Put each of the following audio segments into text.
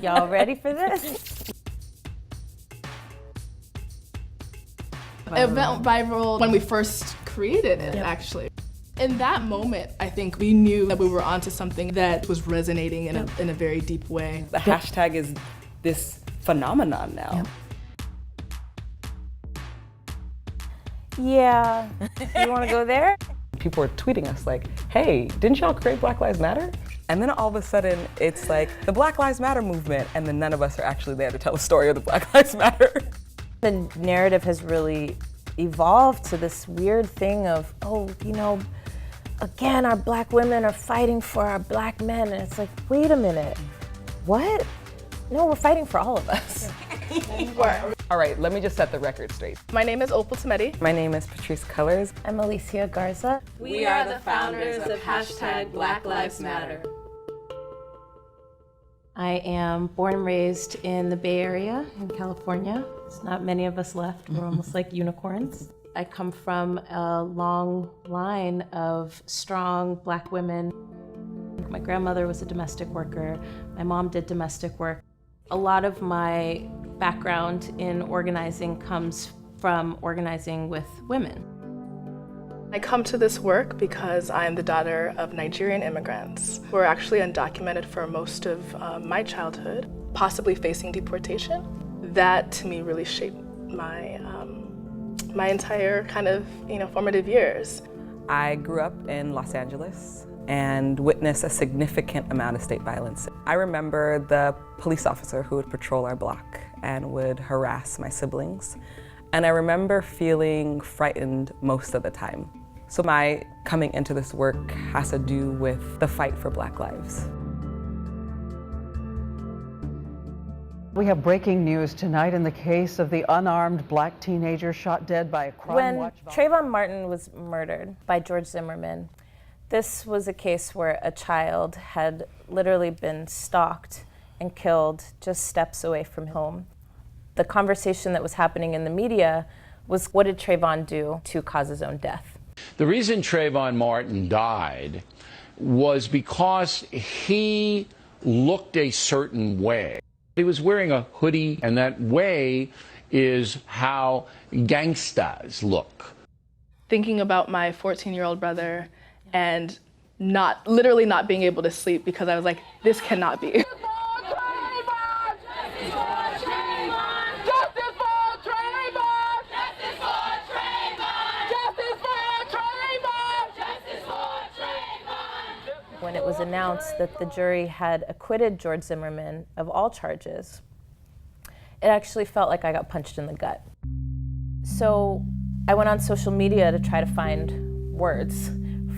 Y'all ready for this? It went viral when we first created it, actually. In that moment, I think we knew that we were onto something that was resonating in a very deep way. The hashtag is this phenomenon now. Yeah. You want to go there? People were tweeting us like, hey, didn't y'all create Black Lives Matter? And then all of a sudden, it's like the Black Lives Matter movement, and then none of us are actually there to tell the story of the Black Lives Matter. The narrative has really evolved to this weird thing of, oh, you know, again, our Black women are fighting for our Black men. And it's like, wait a minute, what? No, we're fighting for all of us. All right, let me just set the record straight. My name is Opal Tameti. My name is Patrice Cullors. I'm Alicia Garza. We are the founders of hashtag Black Lives Matter. I am born and raised in the Bay Area in California. There's not many of us left. We're almost like unicorns. I come from a long line of strong Black women. My grandmother was a domestic worker. My mom did domestic work. A lot of my background in organizing comes from organizing with women. I come to this work because I am the daughter of Nigerian immigrants who are actually undocumented for most of my childhood, possibly facing deportation. That, to me, really shaped my my entire kind of, formative years. I grew up in Los Angeles and witnessed a significant amount of state violence. I remember the police officer who would patrol our block and would harass my siblings. And I remember feeling frightened most of the time. So my coming into this work has to do with the fight for Black lives. We have breaking news tonight in the case of the unarmed Black teenager shot dead by a crime watch. When Trayvon Martin was murdered by George Zimmerman, this was a case where a child had literally been stalked and killed just steps away from home. The conversation that was happening in the media was, what did Trayvon do to cause his own death? The reason Trayvon Martin died was because he looked a certain way. He was wearing a hoodie, and that way is how gangstas look. Thinking about my 14-year-old brother and literally not being able to sleep because I was like, this cannot be. When it was announced that the jury had acquitted George Zimmerman of all charges, it actually felt like I got punched in the gut. So I went on social media to try to find words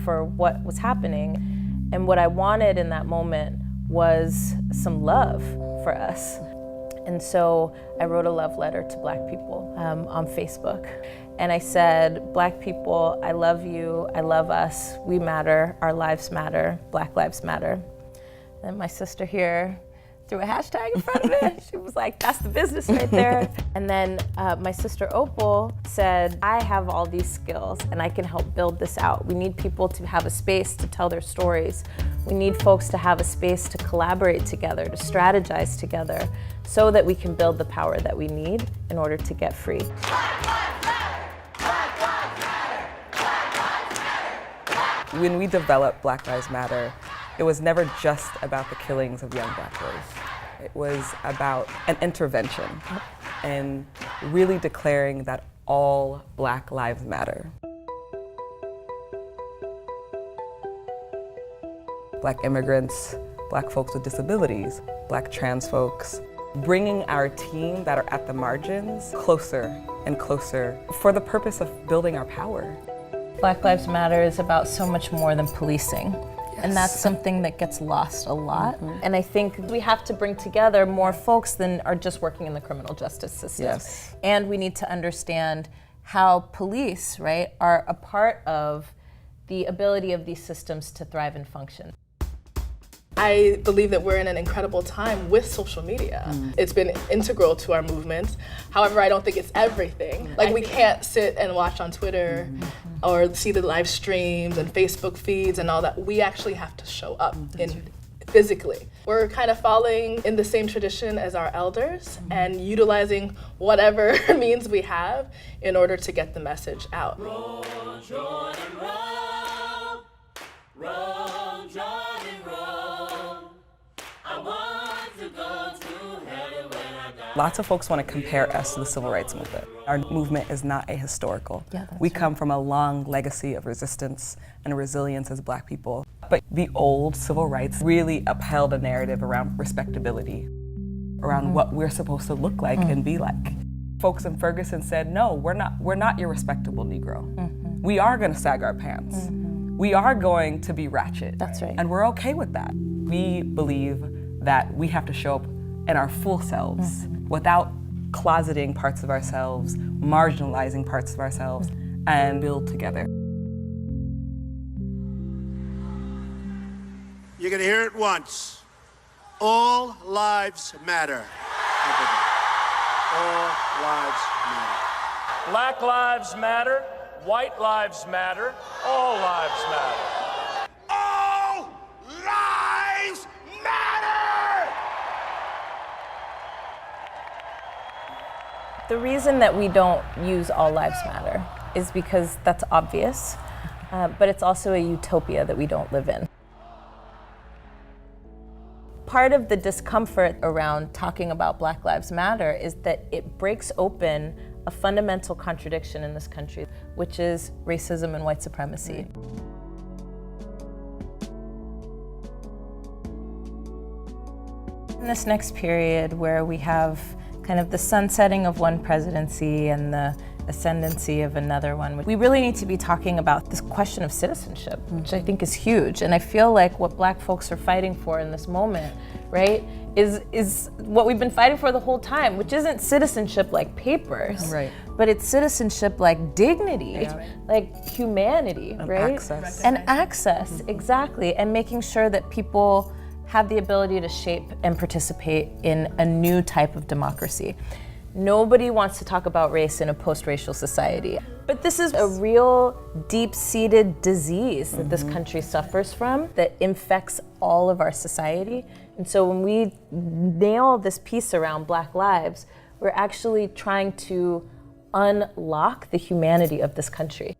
for what was happening. And what I wanted in that moment was some love for us. And so I wrote a love letter to Black people on Facebook. And I said, Black people, I love you, I love us, we matter, our lives matter, Black lives matter. And my sister here threw a hashtag in front of it. She was like, that's the business right there. And then my sister Opal said, I have all these skills and I can help build this out. We need people to have a space to tell their stories. We need folks to have a space to collaborate together, to strategize together, so that we can build the power that we need in order to get free. When we developed Black Lives Matter, it was never just about the killings of young Black boys. It was about an intervention and really declaring that all Black lives matter. Black immigrants, Black folks with disabilities, Black trans folks, bringing our team that are at the margins closer and closer for the purpose of building our power. Black Lives Matter is about so much more than policing. Yes. And that's something that gets lost a lot. Mm-hmm. And I think we have to bring together more folks than are just working in the criminal justice system. Yes. And we need to understand how police, right, are a part of the ability of these systems to thrive and function. I believe that we're in an incredible time with social media. It's been integral to our movement. However, I don't think it's everything. Like, we can't sit and watch on Twitter or see the live streams and Facebook feeds and all that. We actually have to show up in physically. We're kind of following in the same tradition as our elders and utilizing whatever means we have in order to get the message out. Roll, Jordan, roll. Roll, Jordan, roll. I want to go to heaven when I die. Lots of folks want to compare us to the civil rights movement. Our movement is not ahistorical. We come from a long legacy of resistance and resilience as Black people. But the old civil rights really upheld a narrative around respectability, around what we're supposed to look like and be like. Folks in Ferguson said, no, we're not your respectable Negro. We are going to sag our pants. We are going to be ratchet. That's right. And we're okay with that. We believe that we have to show up in our full selves without closeting parts of ourselves, marginalizing parts of ourselves, and build together. You're going to hear it once. All lives matter. All lives matter. Black lives matter, white lives matter, all lives matter. All lives matter! The reason that we don't use all lives matter is because that's obvious, but it's also a utopia that we don't live in. Part of the discomfort around talking about Black Lives Matter is that it breaks open a fundamental contradiction in this country, which is racism and white supremacy. In this next period where we have kind of the sunsetting of one presidency and the ascendancy of another one, we really need to be talking about this question of citizenship, which I think is huge. And I feel like what Black folks are fighting for in this moment, right, is what we've been fighting for the whole time, which isn't citizenship like papers, but it's citizenship like dignity, like humanity, and right? Access. And access, exactly. And making sure that people have the ability to shape and participate in a new type of democracy. Nobody wants to talk about race in a post-racial society. But this is a real deep-seated disease that this country suffers from that infects all of our society. And so when we nail this piece around Black lives, we're actually trying to unlock the humanity of this country.